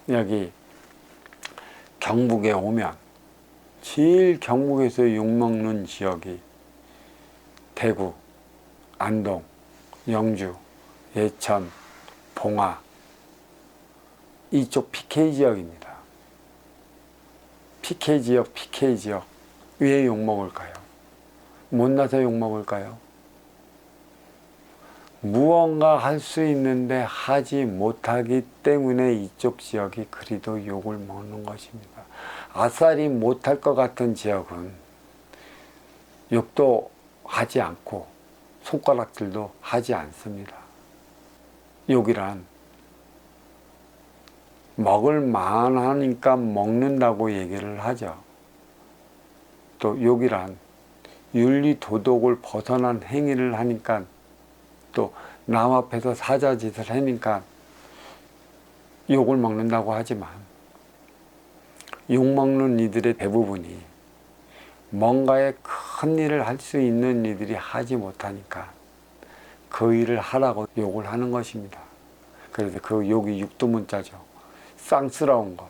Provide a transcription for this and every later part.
여기 경북에 오면 제일 경북에서 욕먹는 지역이 대구, 안동, 영주, 예천, 봉화 이쪽 PK 지역입니다. PK 지역. 왜 욕먹을까요? 못나서 욕먹을까요? 무언가 할 수 있는데 하지 못하기 때문에 이쪽 지역이 그리도 욕을 먹는 것입니다. 아싸리 못할 것 같은 지역은 욕도 하지 않고 손가락질도 하지 않습니다. 욕이란 먹을 만하니까 먹는다고 얘기를 하죠. 또 욕이란 윤리 도덕을 벗어난 행위를 하니까 또 남 앞에서 사자짓을 하니까 욕을 먹는다고 하지만 욕먹는 이들의 대부분이 뭔가의 큰 일을 할 수 있는 이들이 하지 못하니까 그 일을 하라고 욕을 하는 것입니다. 그래서 그 욕이 육두문자죠. 쌍스러운 것,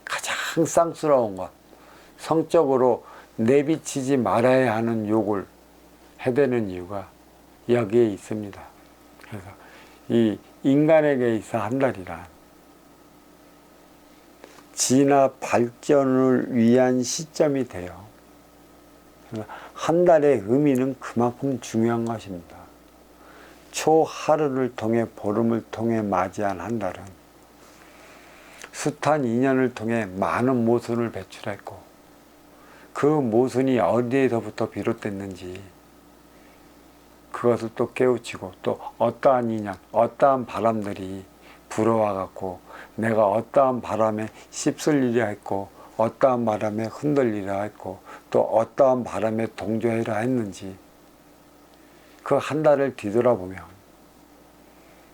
가장 쌍스러운 것, 성적으로 내비치지 말아야 하는 욕을 해대는 이유가 여기에 있습니다. 그래서 이 인간에게 있어 한 달이란 진화 발전을 위한 시점이 돼요. 한 달의 의미는 그만큼 중요한 것입니다. 초하루를 통해 보름을 통해 맞이한 한 달은 숱한 인연을 통해 많은 모순을 배출했고 그 모순이 어디에서부터 비롯됐는지 그것을 또 깨우치고 또 어떠한 인연, 어떠한 바람들이 불어와 갖고 내가 어떠한 바람에 휩쓸리려 했고 어떠한 바람에 흔들리려 했고 또 어떠한 바람에 동조하려 했는지 그 한 달을 뒤돌아보면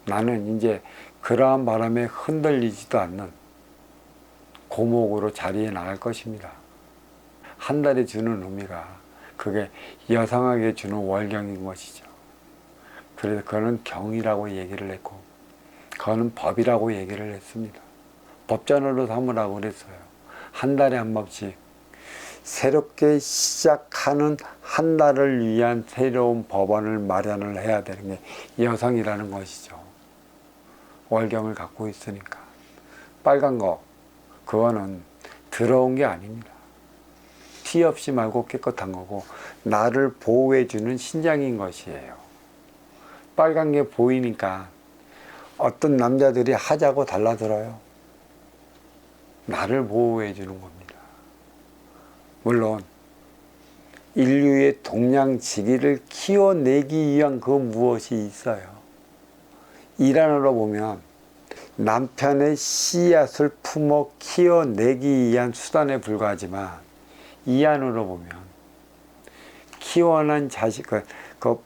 나는 이제 그러한 바람에 흔들리지도 않는 고목으로 자리에 나갈 것입니다. 한 달이 주는 의미가 그게 여성에게 주는 월경인 것이죠. 그래서 그거는 경이라고 얘기를 했고 그거는 법이라고 얘기를 했습니다. 법전으로 삼으라고 그랬어요. 한 달에 한 번씩 새롭게 시작하는 한 달을 위한 새로운 법안을 마련을 해야 되는 게 여성이라는 것이죠. 월경을 갖고 있으니까. 빨간 거 그거는 더러운 게 아닙니다. 티 없이 말고 깨끗한 거고 나를 보호해주는 신장인 것이에요. 빨간 게 보이니까 어떤 남자들이 하자고 달라들어요. 나를 보호해 주는 겁니다. 물론 인류의 동양지기를 키워내기 위한 그 무엇이 있어요. 이란으로 보면 남편의 씨앗을 품어 키워내기 위한 수단에 불과하지만 이안으로 보면 키워낸 자식을 그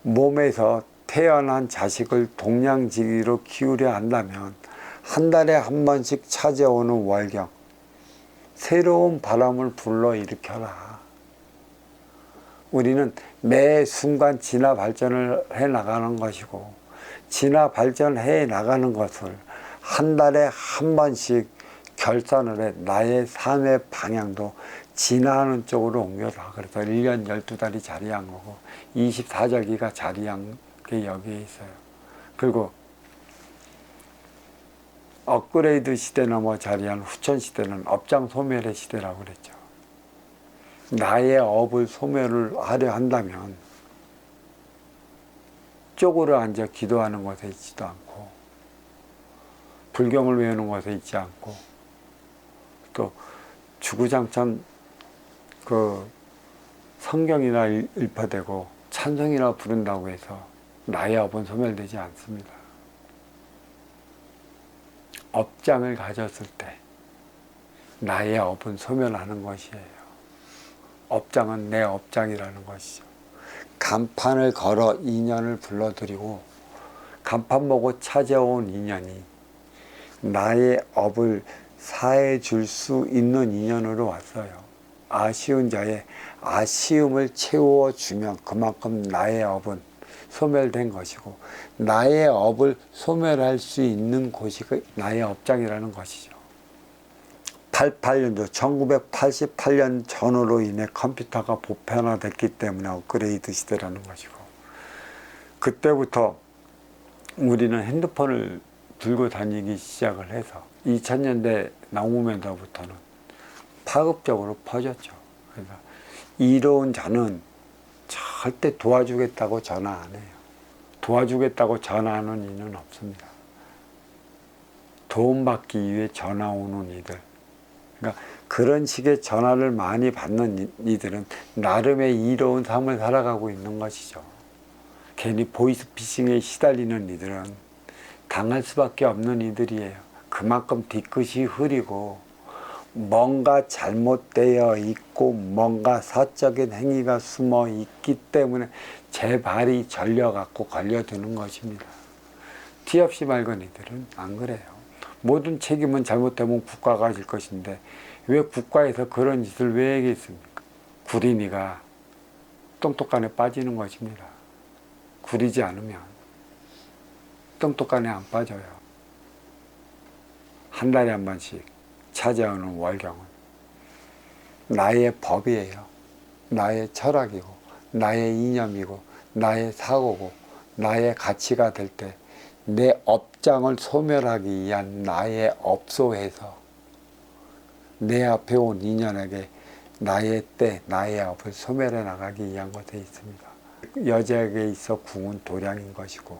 몸에서 태어난 자식을 동양지기로 키우려 한다면 한 달에 한 번씩 찾아오는 월경, 새로운 바람을 불러일으켜라. 우리는 매 순간 진화 발전을 해 나가는 것이고 진화 발전해 나가는 것을 한 달에 한 번씩 결산을 해 나의 삶의 방향도 진화하는 쪽으로 옮겨라. 그래서 1년 12달이 자리한 거고 24절기가 자리한 게 여기에 있어요. 그리고 업그레이드 시대 넘어 자리한 후천 시대는 업장 소멸의 시대라고 그랬죠. 나의 업을 소멸을 하려 한다면 쪼그려 앉아 기도하는 것에 있지도 않고 불경을 외우는 것에 있지 않고 또 주구장창 그 성경이나 읽어대고 찬송이나 부른다고 해서 나의 업은 소멸되지 않습니다. 업장을 가졌을 때 나의 업은 소멸하는 것이에요. 업장은 내 업장이라는 것이죠. 간판을 걸어 인연을 불러들이고 간판 보고 찾아온 인연이 나의 업을 사해 줄 수 있는 인연으로 왔어요. 아쉬운 자의 아쉬움을 채워주면 그만큼 나의 업은 소멸된 것이고 나의 업을 소멸할 수 있는 곳이 나의 업장이라는 것이죠. 88년도 1988년 전후로 인해 컴퓨터가 보편화됐기 때문에 업그레이드 시대라는 것이고 그때부터 우리는 핸드폰을 들고 다니기 시작을 해서 2000년대 나오면서부터는 파급적으로 퍼졌죠. 그래서 이로운 저는 절대 도와주겠다고 전화 안 해요. 도와주겠다고 전화하는 이는 없습니다. 도움받기 위해 전화 오는 이들, 그러니까 그런 식의 전화를 많이 받는 이들은 나름의 이로운 삶을 살아가고 있는 것이죠. 괜히 보이스피싱에 시달리는 이들은 당할 수밖에 없는 이들이에요. 그만큼 뒤끝이 흐리고 뭔가 잘못되어 있고 뭔가 사적인 행위가 숨어 있기 때문에 제 발이 절려갖고 걸려드는 것입니다. 티 없이 맑은 이들은 안 그래요. 모든 책임은 잘못되면 국가가 질 것인데 왜 국가에서 그런 짓을 왜 하겠습니까? 구린이가 똥똑간에 빠지는 것입니다. 구리지 않으면 똥똑간에 안 빠져요. 한 달에 한 번씩 찾아오는 월경은 나의 법이에요. 나의 철학이고 나의 이념이고 나의 사고고 나의 가치가 될 때 내 업장을 소멸하기 위한 나의 업소에서 내 앞에 온 인연에게 나의 때 나의 업을 소멸해 나가기 위한 것에 있습니다. 여자에게 있어 궁은 도량인 것이고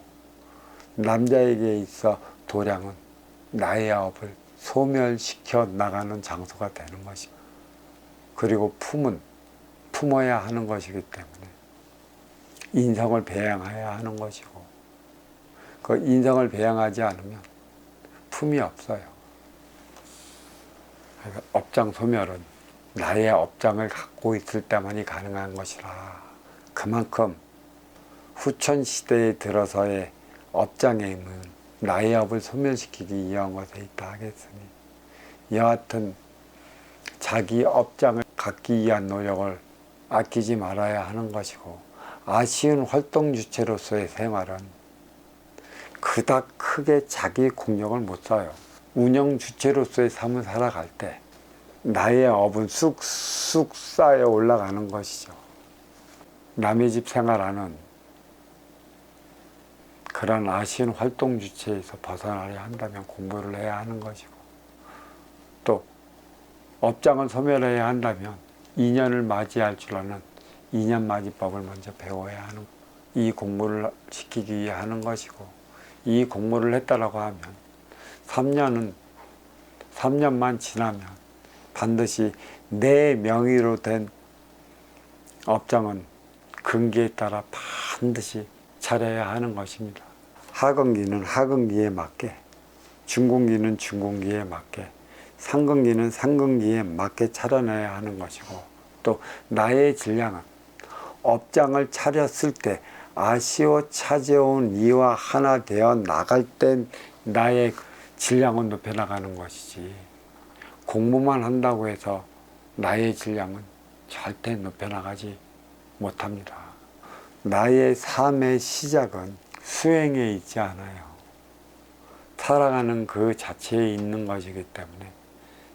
남자에게 있어 도량은 나의 업을 소멸시켜 나가는 장소가 되는 것입니다. 그리고 품은 품어야 하는 것이기 때문에 인성을 배양해야 하는 것이고 그 인성을 배양하지 않으면 품이 없어요. 그러니까 업장 소멸은 나의 업장을 갖고 있을 때만이 가능한 것이라 그만큼 후천시대에 들어서의 업장의 힘은 나의 업을 소멸시키기 위한 것에 있다 하겠으니 여하튼 자기 업장을 갖기 위한 노력을 아끼지 말아야 하는 것이고 아쉬운 활동 주체로서의 생활은 그닥 크게 자기 공력을 못 써요. 운영 주체로서의 삶을 살아갈 때 나의 업은 쑥쑥 쌓여 올라가는 것이죠. 남의 집 생활하는 그런 아쉬운 활동 주체에서 벗어나려 한다면 공부를 해야 하는 것이고 또 업장을 소멸해야 한다면 인연을 맞이할 줄 아는 인연맞이법을 먼저 배워야 하는 이 공부를 시키기 위해 하는 것이고 이 공부를 했다라고 하면 3년만 지나면 반드시 내 명의로 된 업장은 근기에 따라 반드시 차려야 하는 것입니다. 하근기는 하근기에 맞게, 중근기는 중근기에 맞게, 상근기는 상근기에 맞게 차려내야 하는 것이고 또 나의 질량은 업장을 차렸을 때 아쉬워 찾아온 이와 하나 되어 나갈 땐 나의 질량은 높여나가는 것이지 공부만 한다고 해서 나의 질량은 절대 높여나가지 못합니다. 나의 삶의 시작은 수행에 있지 않아요. 살아가는 그 자체에 있는 것이기 때문에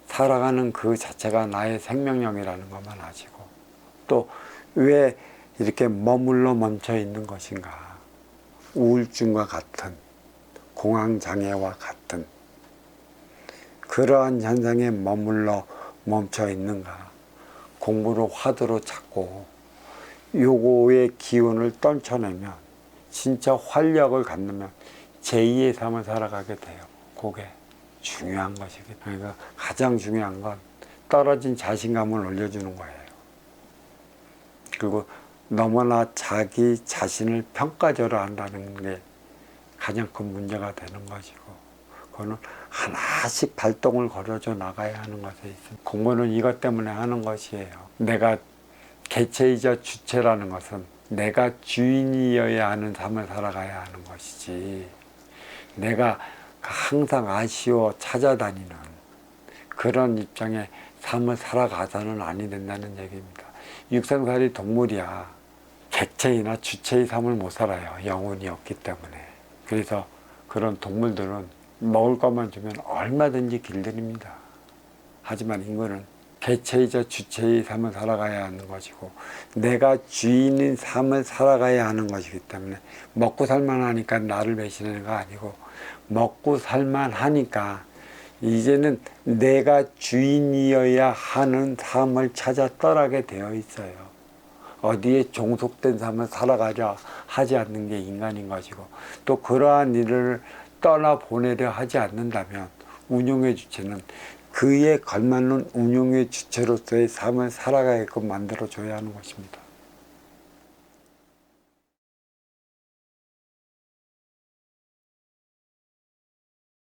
살아가는 그 자체가 나의 생명력이라는 것만 아시고 또 왜 이렇게 머물러 멈춰 있는 것인가? 우울증과 같은 공황장애와 같은 그러한 현상에 머물러 멈춰 있는가? 공부로 화두로 찾고 요거의 기운을 떨쳐내면 진짜 활력을 갖으면 제2의 삶을 살아가게 돼요. 그게 중요한 것이겠죠. 그러니까 가장 중요한 건 떨어진 자신감을 올려주는 거예요. 그리고 너무나 자기 자신을 평가절하 한다는 게 가장 큰 문제가 되는 것이고 그거는 하나씩 발동을 걸어줘 나가야 하는 것에 있습니다. 공부는 이것 때문에 하는 것이에요. 내가 개체이자 주체라는 것은 내가 주인이어야 하는 삶을 살아가야 하는 것이지 내가 항상 아쉬워 찾아다니는 그런 입장의 삶을 살아가서는 아니 된다는 얘기입니다. 육생살이 동물이야. 객체이나 주체의 삶을 못 살아요. 영혼이 없기 때문에. 그래서 그런 동물들은 먹을 것만 주면 얼마든지 길들입니다. 하지만 인간은 개체이자 주체의 삶을 살아가야 하는 것이고 내가 주인인 삶을 살아가야 하는 것이기 때문에 먹고 살만 하니까 나를 배신하는 거 아니고 먹고 살만 하니까 이제는 내가 주인이어야 하는 삶을 찾아 떠나게 되어 있어요. 어디에 종속된 삶을 살아가려 하지 않는 게 인간인 것이고 또 그러한 일을 떠나보내려 하지 않는다면 운용의 주체는 그에 걸맞는 운용의 주체로서의 삶을 살아가게끔 만들어줘야 하는 것입니다.